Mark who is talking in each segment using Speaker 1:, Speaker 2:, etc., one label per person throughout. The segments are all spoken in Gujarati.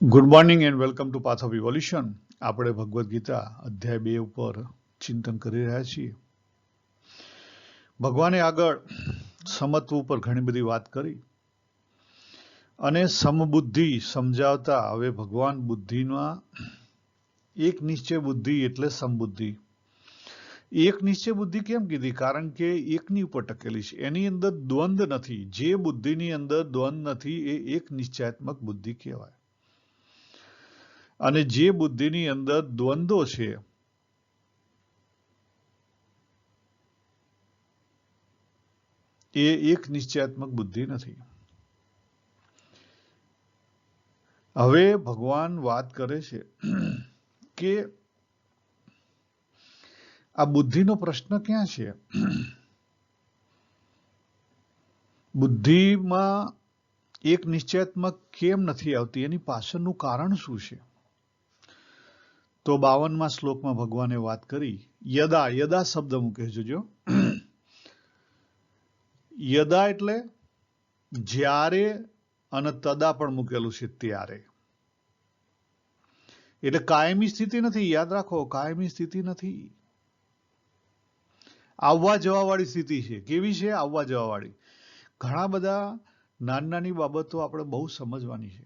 Speaker 1: Good morning and welcome to path of evolution. આપણે ભગવદ્ ગીતા અધ્યાય 2 ઉપર ચિંતન કરી રહ્યા છીએ. ભગવાને આગળ સમત્વ ઉપર ઘણી બધી વાત કરી અને સમબુદ્ધિ સમજાવતા હવે ભગવાન બુદ્ધિમાં એક નિશ્ચય બુદ્ધિ એટલે સમબુદ્ધિ. એક નિશ્ચય બુદ્ધિ કેમ કીધી? કારણ કે એકની ઉપર ટકેલી છે, એની અંદર દ્વંદ નથી. જે બુદ્ધિની અંદર દ્વંદ નથી એ એક નિશ્ચયાત્મક બુદ્ધિ કહેવાય. અને જે બુદ્ધિની અંદર દ્વંદ્વો છે એ એક નિશ્ચયાત્મક બુદ્ધિ નથી. હવે ભગવાન વાત કરે છે કે આ બુદ્ધિનો પ્રશ્ન ક્યાં છે? બુદ્ધિમાં એક નિશ્ચયાત્મક કેમ નથી આવતી? એની પાછળનું કારણ શું છે? તો 52મા શ્લોકમાં ભગવાને વાત કરી. યદા, યદા શબ્દ મૂકે જોજો. યદા એટલે જ્યારે, અને તદા પણ મૂકેલું છે ત્યારે. એટલે કાયમી સ્થિતિ નથી. યાદ રાખો, કાયમી સ્થિતિ નથી. આવવા જવા વાળી સ્થિતિ છે. કેવી છે? આવવા જવા વાળી. ઘણા બધા નાની નાની બાબતો આપણે બહુ સમજવાની છે.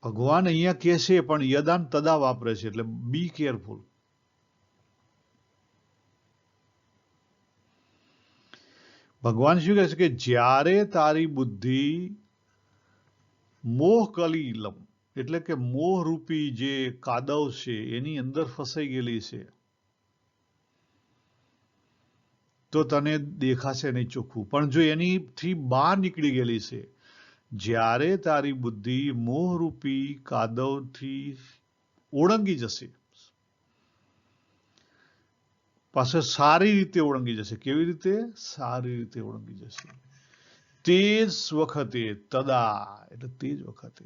Speaker 1: ભગવાન અહીંયા કહે છે પણ યદાન તદા વાપરે છે, એટલે બી કેરફુલ. ભગવાન શું કહે છે કે જ્યારે તારી બુદ્ધિ મોહ કલીલમ એટલે કે મોહ રૂપી જે કાદવ છે એની અંદર ફસાઈ ગયેલી છે તો તને દેખાશે નહીં ચોખ્ખું. પણ જો એનીથી બહાર નીકળી ગયેલી છે, જ્યારે તારી બુદ્ધિ મોહરૂપી કાદવથી ઓળંગી જશે, પાછળ સારી રીતે ઓળંગી જશે. કેવી રીતે? સારી રીતે ઓળંગી જશે. તે જ વખતે તદા એટલે તે જ વખતે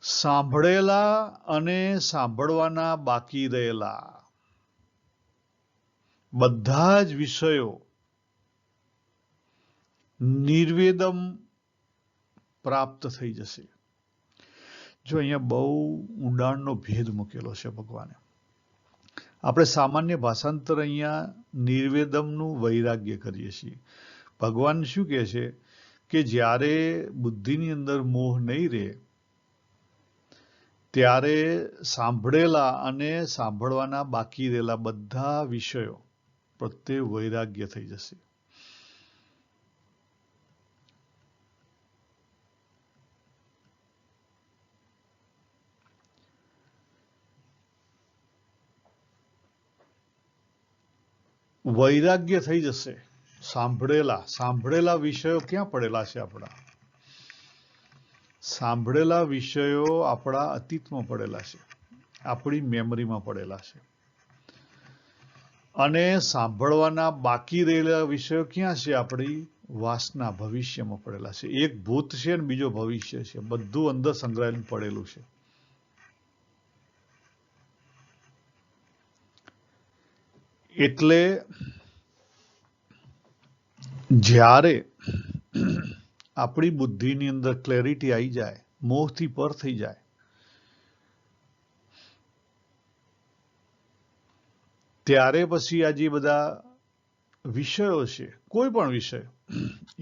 Speaker 1: સાંભળેલા અને સાંભળવાના બાકી રહેલા બધા જ વિષયો નિર્વેદમ પ્રાપ્ત થઈ જશે. જો અહીંયા બહુ ઊંડાણનો ભેદ મૂકેલો છે ભગવાને. આપણે સામાન્ય ભાષાંતર અહીંયા નિર્વેદમનું વૈરાગ્ય કરીએ છીએ. ભગવાન શું કહે છે કે જ્યારે બુદ્ધિની અંદર મોહ નહીં રહે ત્યારે સાંભળેલા અને સાંભળવાના બાકી રહેલા બધા વિષયો પ્રત્યે વૈરાગ્ય થઈ જશે. વૈરાગ્ય થઈ જશે. સાંભળેલા વિષયો ક્યાં પડેલા છે? આપણા સાંભળેલા વિષયો આપણા અતીતમાં પડેલા છે, આપણી મેમરીમાં પડેલા છે. અને સાંભળવાના બાકી રહેલા વિષયો ક્યાં છે? આપણી વાસના ભવિષ્યમાં પડેલા છે. એક ભૂત છે અને બીજો ભવિષ્ય છે. બધું અંદર સંગ્રહાયેલું પડેલું છે. એટલે જ્યારે આપણી બુદ્ધિની અંદર ક્લેરિટી આવી જાય, મોહથી પર થઈ જાય, ત્યારે પછી આ જે બધા વિષયો છે, કોઈ પણ વિષય,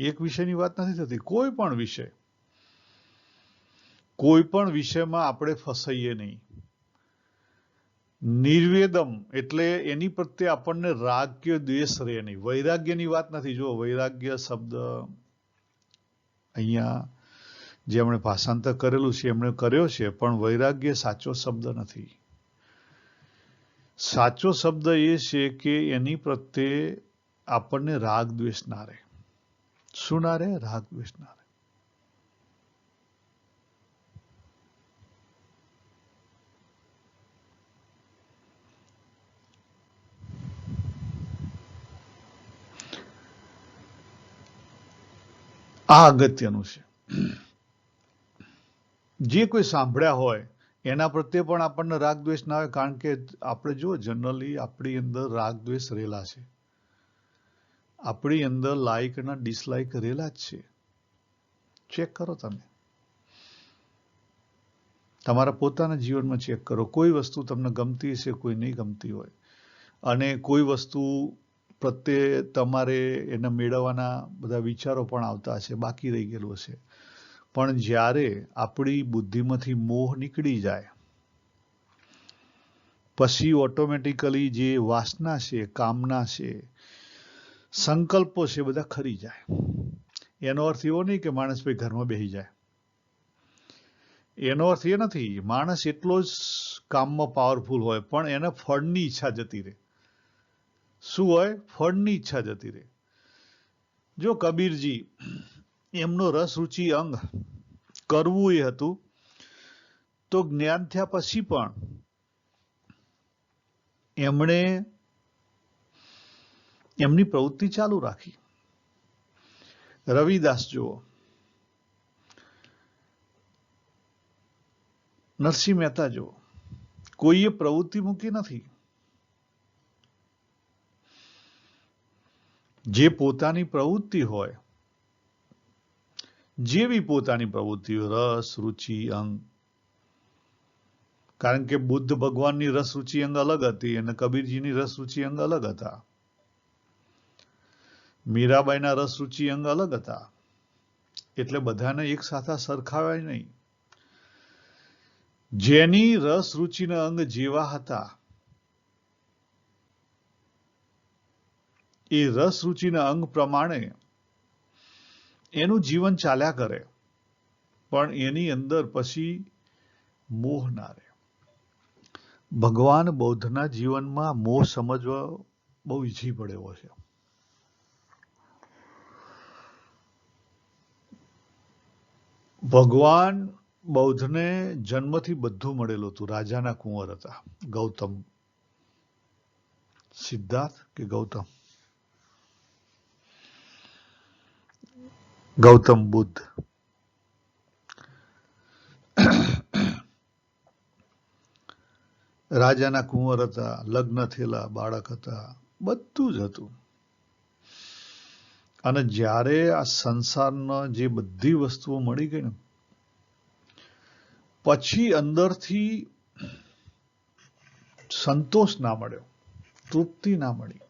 Speaker 1: એક વિષયની વાત નથી થતી, કોઈ પણ વિષયમાં આપણે ફસાઈએ નહીં. નિર્વેદમ એટલે એની પ્રત્યે આપણને રાગ કે દ્વેષ રહે નહીં. વૈરાગ્યની વાત નથી. જો વૈરાગ્ય શબ્દ અહીંયા જેમણે ભાષાંતર કરેલું છે એમણે કર્યો છે, પણ વૈરાગ્ય સાચો શબ્દ નથી. સાચો શબ્દ એ છે કે એની પ્રત્યે આપણને રાગ દ્વેષ ના રહે. શું ના રહે? રાગ દ્વેષ ના રહે. આ અગત્યનું છે. જે કોઈ સાંભળ્યા હોય એના પ્રત્યે પણ આપણને રાગ દ્વેષ ના આવે. કારણ કે આપણે જો જનરલી આપણી અંદર રાગ દ્વેષ રહેલા છે, આપણી અંદર લાઈક અને ડિસલાઈક રહેલા જ છે. ચેક કરો તમે. તમારા પોતાના જીવનમાં ચેક કરો. કોઈ વસ્તુ તમને ગમતી હશે, કોઈ નહીં ગમતી હોય, અને કોઈ વસ્તુ પ્રત્યે તમારે એને મેળવવાના બધા વિચારો પણ આવતા હશે, બાકી રહી ગયેલું હશે. પણ જ્યારે આપણી બુદ્ધિમાંથી મોહ નીકળી જાય પછી ઓટોમેટિકલી જે વાસના છે, કામના છે, સંકલ્પો છે, બધા ખરી જાય. એનો અર્થ એવો નહીં કે માણસ ભાઈ ઘરમાં બેસી જાય. એનો અર્થ એ નથી. માણસ એટલો જ કામમાં પાવરફુલ હોય પણ એને ફળની ઈચ્છા જતી રહે. શું હોય? ફળની ઈચ્છા જતી રહે. જો કબીરજી એમનો રસ રુચિ અંગ કરવું એ હતું, તો જ્ઞાન થયા પછી પણ એમણે એમની પ્રવૃત્તિ ચાલુ રાખી. રવિદાસ જુઓ, નરસિંહ મહેતા જુઓ, કોઈએ પ્રવૃત્તિ મૂકી નથી. જે પોતાની પ્રવૃત્તિ હોય, જેવી પોતાની પ્રવૃત્તિ હોય, રસ રુચિ અંગ. કારણ કે બુદ્ધ ભગવાનની રસ રુચિ અંગ અલગ હતી અને કબીરજીની રસ રુચિ અંગ અલગ હતા. મીરાબાઈના રસ રુચિ અંગ અલગ હતા. એટલે બધાને એક સાથે સરખાવાય નહીં. જેની રસ રુચિના અંગ જેવા હતા એ રસ રુચિના અંગ પ્રમાણે એનું જીવન ચાલ્યા કરે, પણ એની અંદર પછી મોહ ના રહે. ભગવાન બૌદ્ધના જીવનમાં મોહ સમજવા બહુ ઈઝી પડે એવો છે. ભગવાન બૌદ્ધને જન્મથી બધું મળેલું હતું. રાજાના કુંવર હતા. ગૌતમ, સિદ્ધાર્થ કે ગૌતમ? ગૌતમ બુદ્ધ. રાજાના કુંવર હતા, લગ્ન થયેલા, બાળક હતા, બધું જ હતું. અને જ્યારે આ સંસારના જે બધી વસ્તુઓ મળી ગઈ ને પછી અંદરથી સંતોષ ના મળ્યો, તૃપ્તિ ના મળી,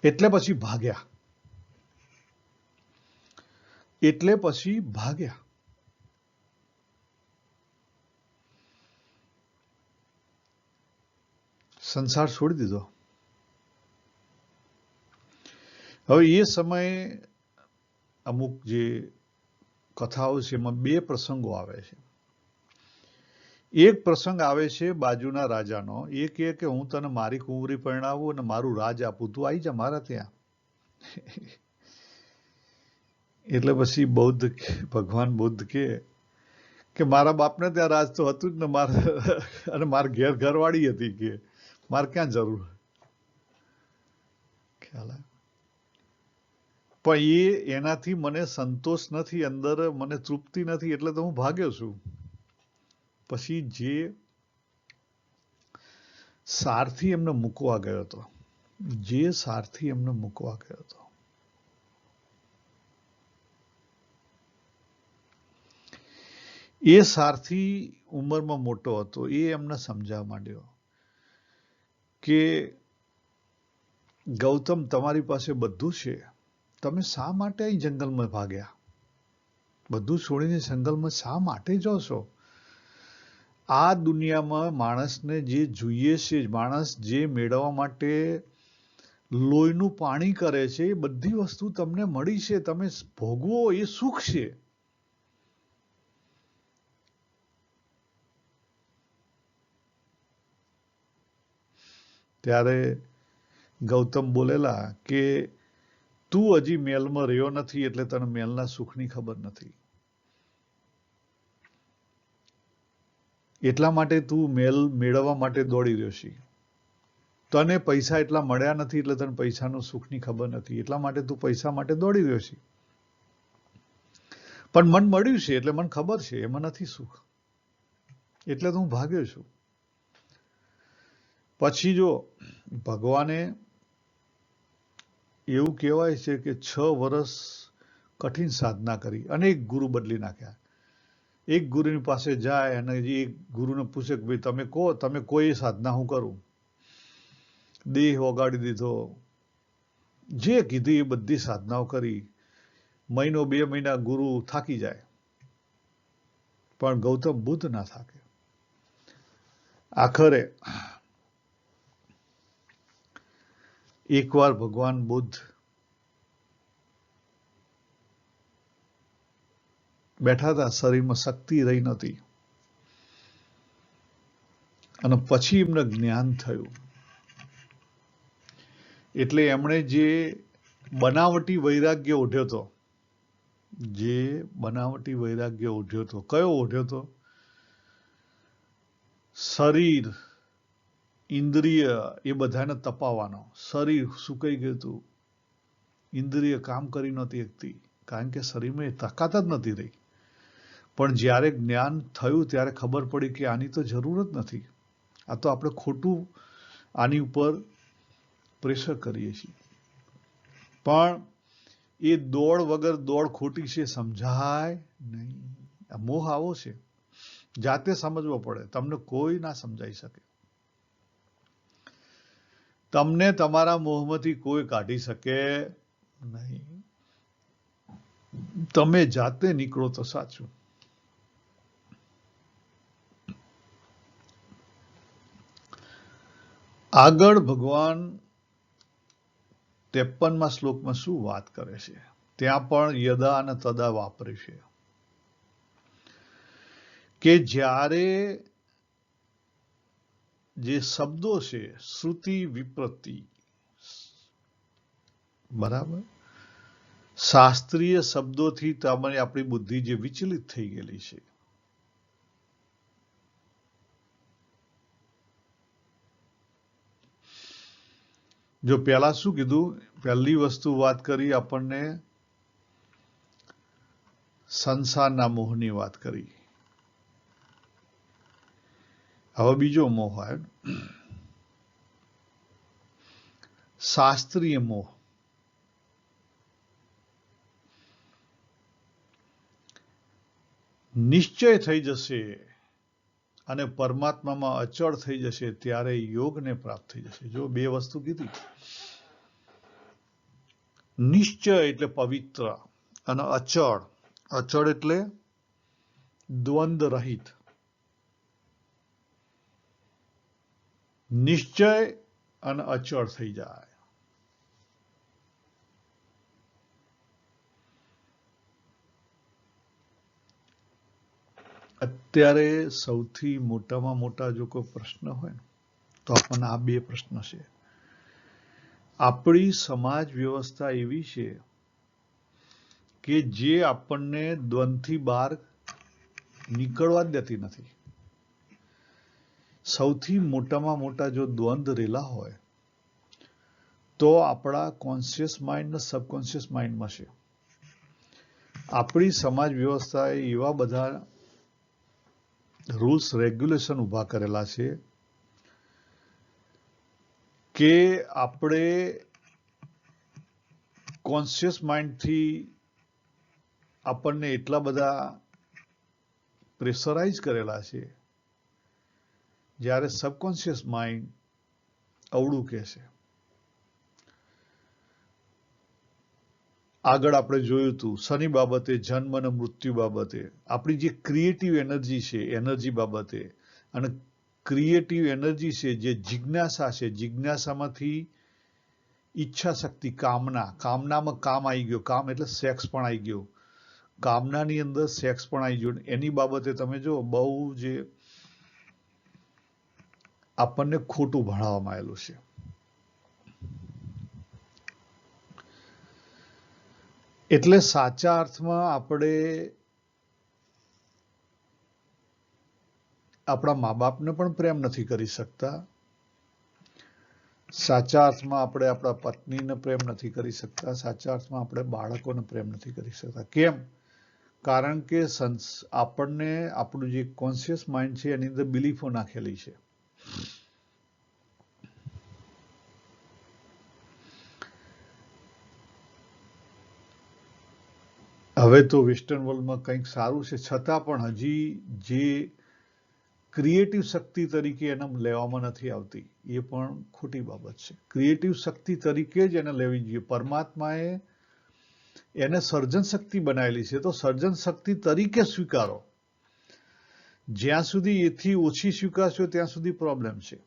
Speaker 1: એટલે પછી ભાગ્યા. સંસાર છોડી દીધો. હવે એ સમયે અમુક જે કથાઓ છે એમાં બે પ્રસંગો આવે છે. એક પ્રસંગ આવે છે બાજુના રાજાનો. એ કહે કે હું તને મારી કુંવરી પરણાવું અને મારું રાજ આપું, તું આવી જા મારા ત્યાં. એટલે પછી ભગવાન બુદ્ધ કે મારા બાપને ત્યાં રાજ તો હતું જ ને, અને મારા ઘરવાળી હતી, કે મારે ક્યાં જરૂર. ખ્યાલ આવે? પણ એનાથી મને સંતોષ નથી, અંદર મને તૃપ્તિ નથી, એટલે તો હું ભાગ્યો છું. પછી જે સારથી એમને મૂકવા ગયો હતો, એ સારથી ઉંમરમાં મોટો હતો. એ એમને સમજાવવા માંડ્યો કે ગૌતમ, તમારી પાસે બધું છે, તમે શા માટે અહીં જંગલમાં ભાગ્યા? બધું છોડીને જંગલમાં શા માટે જાઓ છો? આ દુનિયામાં માણસને જે જોઈએ છે, માણસ જે મેળવવા માટે લોહીનું પાણી કરે છે, એ બધી વસ્તુ તમને મળી છે, તમે ભોગવો, એ સુખ છે. ત્યારે ગૌતમ બોલેલા કે તું હજી મહેલમાં રહ્યો નથી એટલે તને મહેલના સુખની ખબર નથી. એટલા માટે તું મહેલ મેળવવા માટે દોડી રહ્યો છે. તને પૈસા એટલા મળ્યા નથી એટલે તને પૈસાનું સુખની ખબર નથી. એટલા માટે તું પૈસા માટે દોડી રહ્યો છે. પણ મન મળ્યું છે એટલે મને ખબર છે એમાં નથી સુખ, એટલે તો હું ભાગ્યો છું. પછી જો ભગવાને એવું કહેવાય છે કે 6 વર્ષ કઠિન સાધના કરી, અનેક ગુરુ બદલી નાખ્યા. એક ગુરુની પાસે જાય અને એક ગુરુને પૂછે કે ભાઈ તમે કહો, તમે કોઈ સાધના હું કરું, દેહ ઓગાડી દીધો, જે કીધી એ બધી સાધનાઓ કરી, મહિનો 2 મહિના ગુરુ થાકી જાય, પણ ગૌતમ બુદ્ધ ના થાકે. આખરે એકવાર ભગવાન બુદ્ધ બેઠા હતા, શરીરમાં શક્તિ રહી નથી, અને પછી એમને જ્ઞાન થયું. એટલે એમણે જે બનાવટી વૈરાગ્ય ઓઢ્યો હતો, કયો ઓઢ્યો હતો? શરીર, ઇન્દ્રિય એ બધાને તપાવવાનો. શરીર સુકાઈ ગયું હતું, ઇન્દ્રિય કામ કરી નહોતી શકતી, કારણ કે શરીરમાં એ તાકાત જ નથી રહી. પણ જ્યારે જ્ઞાન થયું ત્યારે ખબર પડી કે આની તો જરૂર જ નથી, આ તો આપણે ખોટું આની ઉપર પ્રેશર કરીએ છીએ. પણ એ દોડ વગર દોડ ખોટી છે સમજાય નહીં. આ મોહ આવો છે, જાતે સમજવો પડે, તમને કોઈ ના સમજાઈ શકે. તમને તમારા મોહમાંથી કોઈ કાઢી શકે નહીં. તમે જાતે નીકળો તો સાચું. આગળ ભગવાન 53મા શ્લોકમાં શું વાત કરે છે? ત્યાં પણ યદા અને તદા વાપરે છે કે જ્યારે જે શબ્દો છે, શ્રુતિ વિપ્રતિ, બરાબર, શાસ્ત્રીય શબ્દોથી તમારી આપણી બુદ્ધિ જે વિચલિત થઈ ગયેલી છે, જો પહેલા શું કીધું? પહેલી વસ્તુ વાત કરી આપણને સંસારના મોહની વાત કરી. હવે બીજો મોહ આવ્યો, શાસ્ત્રીય મોહ. નિશ્ચય થઈ જશે અને પરમાત્મામાં અચળ થઈ જશે ત્યારે યોગને પ્રાપ્ત થઈ જશે. જો બે વસ્તુ કીધી. નિશ્ચય એટલે પવિત્ર, અને અચળ, અચળ એટલે દ્વંદ રહિત. નિશ્ચય અને અચળ થઈ જાય. અત્યારે સૌથી મોટામાં મોટા જો કોઈ પ્રશ્ન હોય ને તો આપણને આ બે પ્રશ્ન છે. આપણી સમાજ વ્યવસ્થા એવી છે કે જે આપણને દ્વંદથી બહાર નીકળવા જ દેતી નથી. સૌથી મોટામાં મોટા જો દ્વંદ રેલા હોય તો આપણા કોન્શિયસ માઇન્ડ અને સબકોન્શિયસ માઇન્ડમાં છે. આપણી સમાજ વ્યવસ્થાએ એવા બધા રૂલ્સ રેગ્યુલેશન ઉભા કરેલા છે કે આપણે કોન્શિયસ માઇન્ડથી આપણને એટલા બધા પ્રેશરાઇઝ કરેલા છે, જ્યારે સબકોન્શિયસ માઇન્ડ અવળું કહે છે. આગળ આપણે જોયું હતું શની બાબતે, જન્મ અને મૃત્યુ બાબતે, આપણી જે ક્રિએટિવ એનર્જી છે એનર્જી બાબતે, અને ક્રિએટિવ એનર્જી છે જે જિજ્ઞાસા છે, જિજ્ઞાસામાંથી ઈચ્છા શક્તિ, કામના, કામનામાં કામ આવી ગયો, કામ એટલે સેક્સ પણ આવી ગયો, કામનાની અંદર સેક્સ પણ આવી ગયો. એની બાબતે તમે જો બહુ જે આપણને ખોટું ભણાવવામાં આવેલું છે. એટલે સાચા અર્થમાં આપણે આપણા મા બાપને પણ પ્રેમ નથી કરી શકતા. સાચા અર્થમાં આપણે આપણા પત્નીને પ્રેમ નથી કરી શકતા. સાચા અર્થમાં આપણે બાળકોને પ્રેમ નથી કરી શકતા. કેમ? કારણ કે આપણને આપણું જે કોન્શિયસ માઇન્ડ છે એની અંદર બિલીફો નાખેલી છે. હવે તો વેસ્ટર્ન વર્લ્ડમાં કંઈક સારું છે, છતાં પણ હજી જે ક્રિએટિવ શક્તિ તરીકે એને લેવામાં નથી આવતી, એ પણ ખોટી બાબત છે. ક્રિએટિવ શક્તિ તરીકે જ એને લેવી જોઈએ. પરમાત્માએ એને સર્જન શક્તિ બનાવેલી છે, તો સર્જન શક્તિ તરીકે સ્વીકારો. જ્યાં સુધી એથી ઓછી સ્વીકારશો ત્યાં સુધી પ્રોબ્લેમ છે.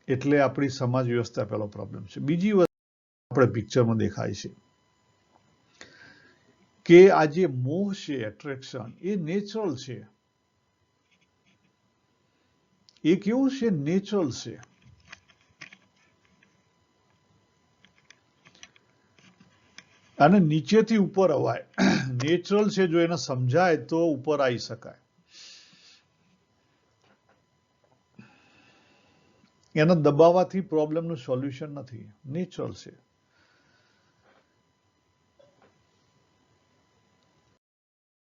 Speaker 1: એટલે આપણી સમાજ વ્યવસ્થા પેલો પ્રોબ્લેમ છે. બીજી વસ્તુ આપણે પિક્ચરમાં દેખાય છે કે આ જે મોહ છે, એટ્રેક્શન, એ નેચરલ છે. એ કેવું છે? નેચરલ છે. અને નીચેથી ઉપર અવાય. નેચરલ છે, જો એને સમજાય તો ઉપર આવી શકાય. એને દબાવવાથી પ્રોબ્લેમનું સોલ્યુશન નથી. નેચરલ છે.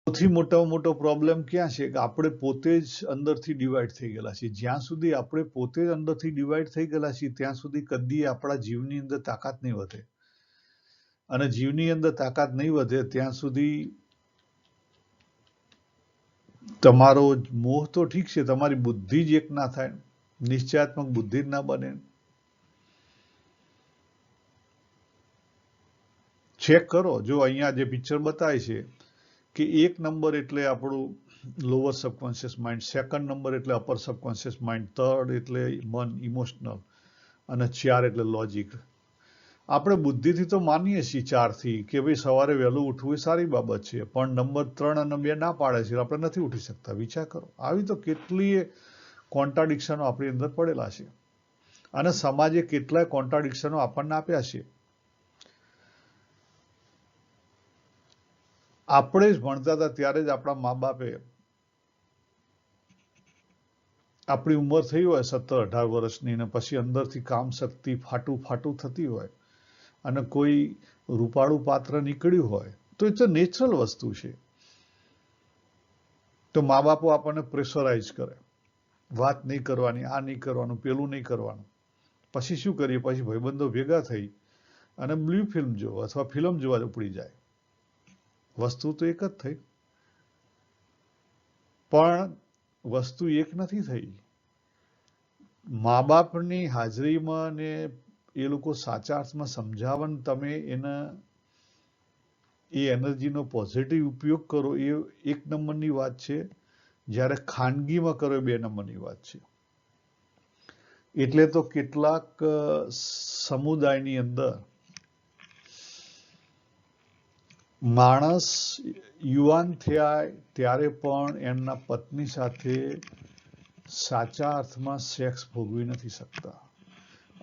Speaker 1: સૌથી મોટામાં મોટો પ્રોબ્લેમ ક્યાં છે કે આપણે પોતે જ અંદરથી ડિવાઈડ થઈ ગયેલા છીએ. જ્યાં સુધી આપણે પોતે જ અંદરથી ડિવાઈડ થઈ ગયેલા છીએ ત્યાં સુધી કદી આપણા જીવની અંદર તાકાત નહીં વધે. અને જીવની અંદર તાકાત નહીં વધે ત્યાં સુધી તમારો મોહ તો ઠીક છે, તમારી બુદ્ધિ જ એક ના થાય, નિશ્ચયાત્મક બુદ્ધિ જ ના બને. ચેક કરો. જો અહીંયા જે પિક્ચર બતાવે છે કે 1 નંબર એટલે આપણું lower subconscious mind, 2nd number એટલે અપર સબકોન્શિયસ માઇન્ડ, 3rd એટલે મન ઇમોશનલ, અને 4 એટલે લોજિક. આપણે બુદ્ધિથી તો માનીએ છીએ 4 થી કે ભાઈ સવારે વહેલું ઉઠવું એ સારી બાબત છે, પણ નંબર 3 અને 2 ના પાડે છે, આપણે નથી ઉઠી શકતા. વિચાર કરો. આવી તો કેટલીય કોન્ટ્રાડિક્શનો આપણી અંદર પડેલા છે, અને સમાજે કેટલાય કોન્ટ્રાડિક્શનો આપણને આપ્યા છે. આપણે જ ભણતા હતા ત્યારે જ આપણા મા બાપે, આપણી ઉંમર થઈ હોય 17-18 વર્ષની, ને પછી અંદરથી કામ શક્તિ ફાટું થતી હોય, અને કોઈ રૂપાળું પાત્ર નીકળ્યું હોય તો એ તો નેચરલ વસ્તુ છે. તો મા બાપો આપણને પ્રેશરાઇઝ કરે, વાત નહીં કરવાની, આ નહીં કરવાનું, પેલું નહીં કરવાનું. પછી શું કરીએ? પછી ભાઈબંધો ભેગા થઈ અને બ્લુ ફિલ્મ જોવા અથવા ફિલ્મ જોવા ઉપડી જાય. વસ્તુ તો એક જ થઈ, પણ વસ્તુ એક નથી થઈ. મા બાપની હાજરીમાં ને એ લોકો સાચા અર્થમાં સમજાવન, તમે એને એ એનર્જીનો પોઝિટિવ ઉપયોગ કરો, એ 1 નંબરની વાત છે. જ્યારે ખાનગીમાં કરો એ 2 નંબરની વાત છે. એટલે તો કેટલાક સમુદાયની અંદર માણસ યુવાન થયા ત્યારે પણ એમના પત્ની સાથે સાચા અર્થમાં સેક્સ ભોગવી નથી શકતા,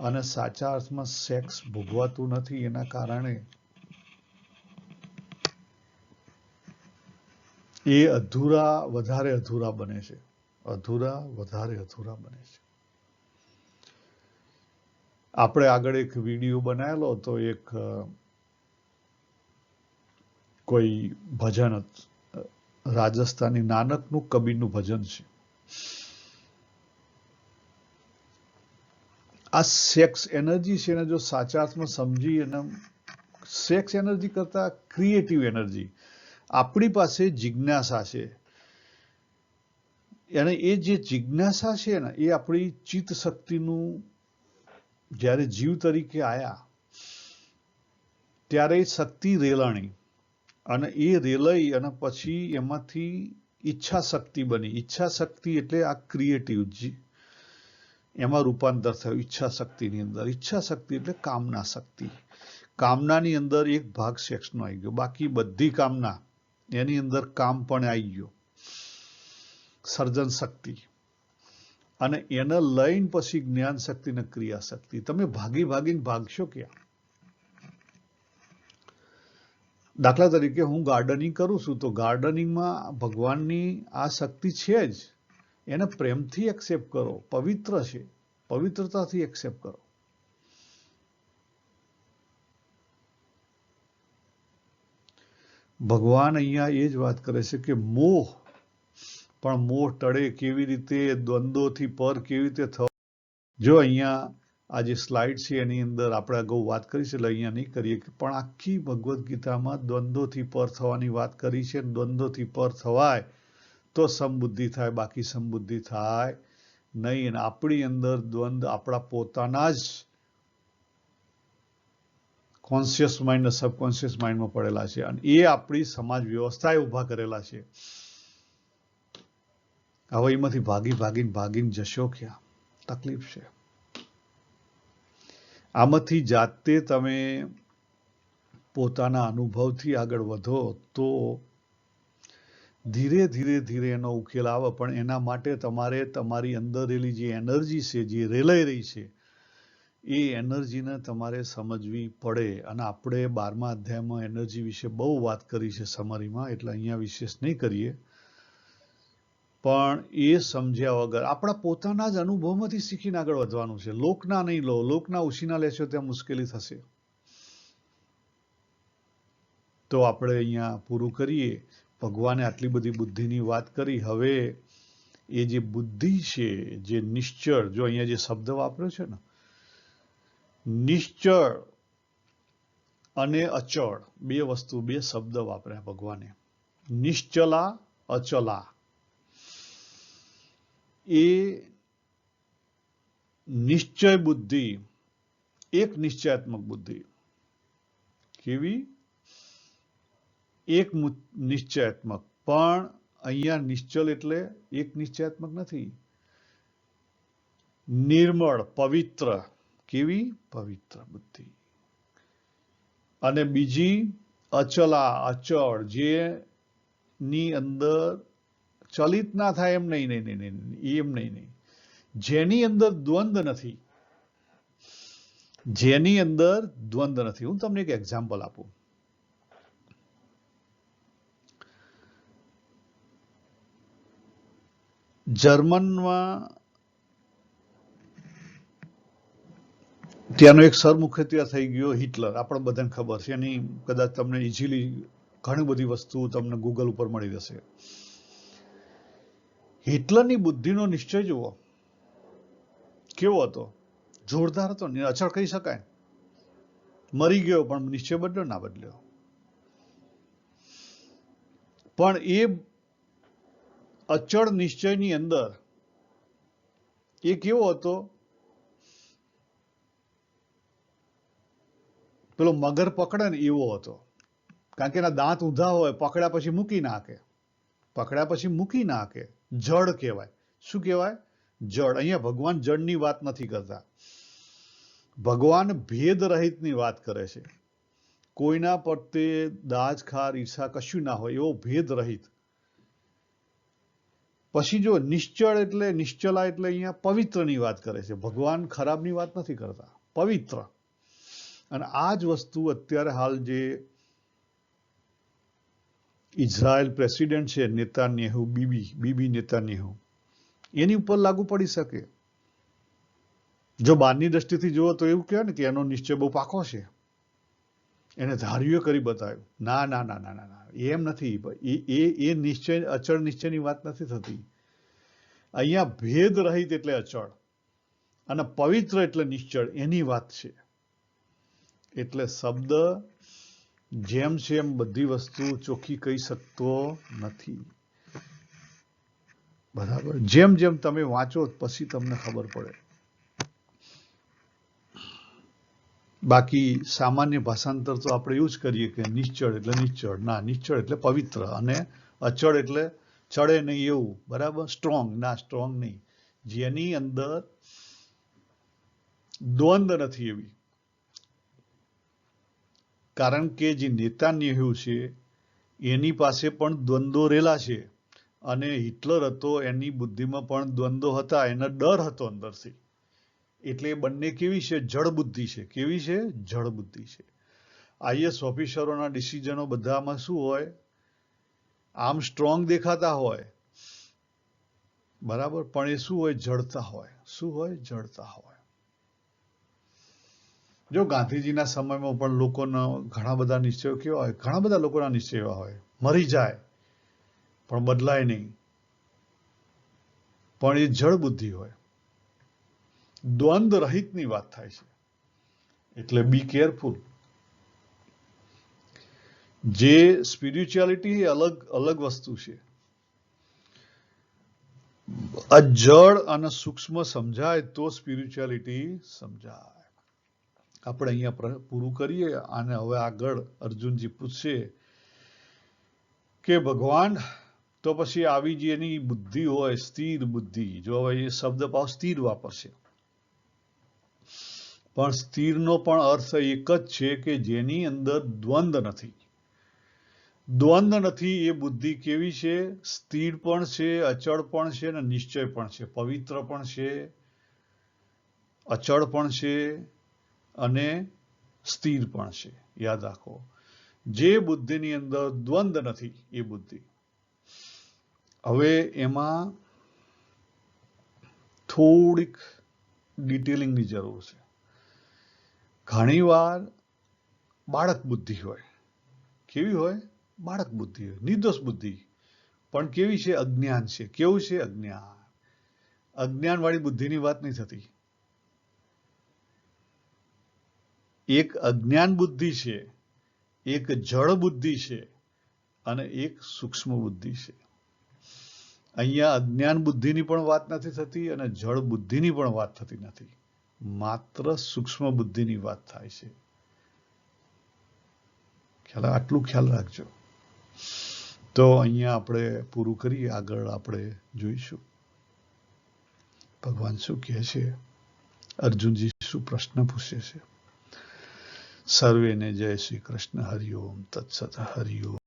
Speaker 1: અને સાચા અર્થમાં સેક્સ ભોગવાતું નથી એના કારણે એ વધારે અધૂરા બને છે. આપણે આગળ એક વિડીયો બનાવેલો હતો, એક કોઈ ભજન, રાજસ્થાની નાનકનું કબીરનું ભજન છે. આ સેક્સ એનર્જી છે ને, જો સાચા અર્થમાં સમજી, અને સેક્સ એનર્જી કરતા ક્રિએટિવ એનર્જી, આપણી પાસે જિજ્ઞાસા છે, અને એ જે જિજ્ઞાસા છે ને, એ આપણી ચિત્ત શક્તિનું, જ્યારે જીવ તરીકે આયા ત્યારે શક્તિ રેલાણી, અને એ રેલાઈ અને પછી એમાંથી ઈચ્છા શક્તિ બની. ઈચ્છા શક્તિ એટલે આ ક્રિએટિવ, એમાં રૂપાંતર થયું ઈચ્છા શક્તિની અંદર. ઈચ્છા શક્તિ એટલે કામના શક્તિ. કામનાની અંદર એક ભાગ સેક્સનો આવી ગયો, બાકી બધી કામના એની અંદર કામ પણ આવી ગયો, સર્જન શક્તિ. અને એને લઈને પછી જ્ઞાન શક્તિ ને ક્રિયા શક્તિ. તમે ભાગીને ભાગશો ક્યાં? દાખલા તરીકે હું ગાર્ડનિંગ કરું છું, તો ગાર્ડનિંગમાં ભગવાનની આ શક્તિ છે જ, એને પ્રેમથી એક્સેપ્ટ કરો. પવિત્ર છે, પવિત્રતાથી એક્સેપ્ટ કરો. ભગવાન અહીંયા એ જ વાત કરે છે કે મોહ, પણ મોહ ટળે કેવી રીતે, દ્વંદ્વોથી પર કેવી રીતે થવું. જો અહીંયા આ જે સ્લાઇડ છે એની અંદર આપણે અગાઉ વાત કરી છે એટલે અહીંયા નહીં કરીએ, પણ આખી ભગવદ્ ગીતામાં દ્વંદ્વોથી પર થવાની વાત કરી છે. દ્વંદ્વોથી પર થવાય તો સમબુદ્ધિ થાય, બાકી સમબુદ્ધિ થાય નહીં. અને આપણી અંદર દ્વંદ્વ આપણા પોતાના જ કોન્શિયસ માઇન્ડ અને સબકોન્શિયસ માઇન્ડમાં પડેલા છે અને એ આપણી સમાજ વ્યવસ્થાએ ઊભા કરેલા છે. હવે એમાંથી ભાગીને જશો ક્યાં? તકલીફ છે. આમાંથી જાતે તમે પોતાના અનુભવથી આગળ વધો તો ધીરે ધીરે એનો ઉકેલ આવે. પણ એના માટે તમારે તમારી અંદર રહેલી જે એનર્જી છે, જે રેલાઈ રહી છે, એ એનર્જીને તમારે સમજવી પડે. અને આપણે 12મા અધ્યાયમાં એનર્જી વિશે બહુ વાત કરી છે સમરીમાં, એટલે અહીંયા વિશેષ નહીં કરીએ. પણ એ સમજ્યા વગર આપણા પોતાના જ અનુભવમાંથી શીખીને આગળ વધવાનું છે. લોકના નહીં લો. લોકના ઉછીના લેશો ત્યાં મુશ્કેલી થશે. તો આપણે અહીંયા પૂરું કરીએ. ભગવાને આટલી બધી બુદ્ધિની વાત કરી. હવે એ જે બુદ્ધિ છે, જે નિશ્ચળ, જો અહીંયા જે શબ્દ વાપર્યો છે ને, નિશ્ચળ અને અચળ, બે વસ્તુ, બે શબ્દ વાપર્યા ભગવાને. નિશ્ચલા, અચલા. એ નિશ્ચય બુદ્ધિ, એક નિશ્ચયાત્મક બુદ્ધિ. કેવી? એક નિશ્ચયાત્મક. પણ અહીંયા નિશ્ચલ એટલે એક નિશ્ચયાત્મક નથી, નિર્મળ, પવિત્ર. કેવી? પવિત્ર બુદ્ધિ. અને બીજી અચલા, અચળ, જેની અંદર ચલિત ના થાય એમ નહીં, એમ નહીં, જેની અંદર દ્વંદ નથી. જેની અંદર દ્વંદ નથી. હું તમને એક એક્ઝામ્પલ આપું. જર્મનમાં ત્યાંનો એક સરમુખત્યાર થઈ ગયો હિટલર. આપણે બધાને ખબર છે. એની કદાચ તમને ઇઝીલી ઘણી બધી વસ્તુ તમને ગૂગલ ઉપર મળી જશે. હિટલરની બુદ્ધિનો નિશ્ચય જુઓ કેવો હતો. જોરદાર હતો. અચળ કહી શકાય. મરી ગયો પણ નિશ્ચય બદલ્યો ના બદલ્યો. પણ એ અચળ નિશ્ચયની અંદર એ કેવો હતો? પેલો મગર પકડે ને એવો હતો. કારણ કે એના દાંત ઊંધા હોય, પકડ્યા પછી મૂકી નાખે. જડ કહેવાય. શું કહેવાય? જડ. અહીંયા ભગવાન જડની વાત નથી કરતા. ભગવાન ભેદ રહિતની વાત કરે છે. કોઈના પ્રત્યે દાજ, ખાર, ઈર્ષા કશું ના હોય, એવો ભેદ રહિત. પછી જો નિશ્ચળ એટલે, નિશ્ચલા એટલે અહીંયા પવિત્રની વાત કરે છે. ભગવાન ખરાબની વાત નથી કરતા, પવિત્ર. અને આ જ વસ્તુ અત્યારે હાલ જે ઇઝરાયલ પ્રેસિડેન્ટ છે, નેતાન્યાહુ, બીબી નેતાન્યાહુ, એની ઉપર લાગુ પડી શકે. જો બહારની દ્રષ્ટિથી જુઓ તો એવું કહેવાય ને કે એનો નિશ્ચય બહુ પાકો છે, એને ધાર્યું કરી બતાવ્યું. ના ના ના ના ના, એમ નથી. એ નિશ્ચય, અચળ નિશ્ચયની વાત નથી થતી. અહીંયા ભેદ રહિત એટલે અચળ અને પવિત્ર એટલે નિશ્ચળ, એની વાત છે. એટલે શબ્દ જેમ છે એમ બધી વસ્તુ ચોખ્ખી કહી શકતો નથી. બરાબર? જેમ જેમ તમે વાંચો પછી તમને ખબર પડે. બાકી સામાન્ય ભાષાંતર તો આપણે એવું જ કરીએ કે નિશ્ચળ એટલે નિશ્ચળ. ના, નિશ્ચળ એટલે પવિત્ર. અને અચળ એટલે ચડે નહીં એવું. બરાબર? સ્ટ્રોંગ. ના, સ્ટ્રોંગ નહીં. જેની અંદર દ્વંદ નથી એવી. કારણ કે જે નેતાન્યાહુ છે એની પાસે પણ દ્વંદ્વો રહેલા છે. અને હિટલર હતો, એની બુદ્ધિમાં પણ દ્વંદ્વો હતા. એનો ડર હતો અંદરથી. એટલે બંને કેવી છે? જળ બુદ્ધિ છે. કેવી છે? જળ બુદ્ધિ છે. આઈએસ ઓફિસરોના ડિસિઝનો બધામાં શું હોય? આમ સ્ટ્રોંગ દેખાતા હોય, બરાબર, પણ એ શું હોય? જડતા હોય. શું હોય? જડતા હોય. જો ગાંધીજીના સમયમાં પણ લોકોના ઘણા બધા નિશ્ચયો કેવા હોય? ઘણા બધા લોકોના નિશ્ચય એવા હોય, મરી જાય પણ બદલાય નહીં. પણ એ જળ બુદ્ધિ હોય. દ્વંદ રહિતની વાત થાય છે. એટલે બી કેરફુલ. જે સ્પિરિચ્યુઆલિટી અલગ અલગ વસ્તુ છે. આ જળ અને સૂક્ષ્મ સમજાય તો સ્પિરિચ્યુઆલિટી સમજાય. આપણે અહીંયા પૂરું કરીએ. અને હવે આગળ અર્જુનજી પૂછશે કે ભગવાન તો પછી આવી જેની બુદ્ધિ હોય, સ્થિર બુદ્ધિ, જો હવે એ શબ્દ પાછો સ્થિર વાપરશે, પણ સ્થિરનો પણ અર્થ એક જ છે કે જેની અંદર દ્વંદ નથી. દ્વંદ નથી એ બુદ્ધિ કેવી છે? સ્થિર પણ છે, અચળ પણ છે અને નિશ્ચય પણ છે, પવિત્ર પણ છે, અચળ પણ છે અને સ્થિર પણ છે. યાદ રાખો, જે બુદ્ધિની અંદર દ્વંદ નથી એ બુદ્ધિ. હવે એમાં થોડીક ડિટેલિંગની જરૂર છે. ઘણીવાર બાળક બુદ્ધિ હોય. કેવી હોય? બાળક બુદ્ધિ હોય, નિર્દોષ બુદ્ધિ, પણ કેવી છે? અજ્ઞાન છે. કેવું છે? અજ્ઞાન. અજ્ઞાનવાળી બુદ્ધિની વાત નહીં થતી. એક અજ્ઞાન બુદ્ધિ છે, એક જળ બુદ્ધિ છે અને એક સૂક્ષ્મ બુદ્ધિ છે. અહીંયા અજ્ઞાન બુદ્ધિની પણ વાત નથી થતી અને જળ બુદ્ધિની પણ વાત થતી નથી. માત્ર સૂક્ષ્મ બુદ્ધિની વાત થાય છે. આટલું ખ્યાલ રાખજો. તો અહીંયા આપણે પૂરું કરીએ. આગળ આપણે જોઈશું ભગવાન શું કહે છે, અર્જુનજી શું પ્રશ્ન પૂછે છે. સર્વેને જય શ્રી કૃષ્ણ. હરિ ઓમ તત્સત. હરિ ઓમ.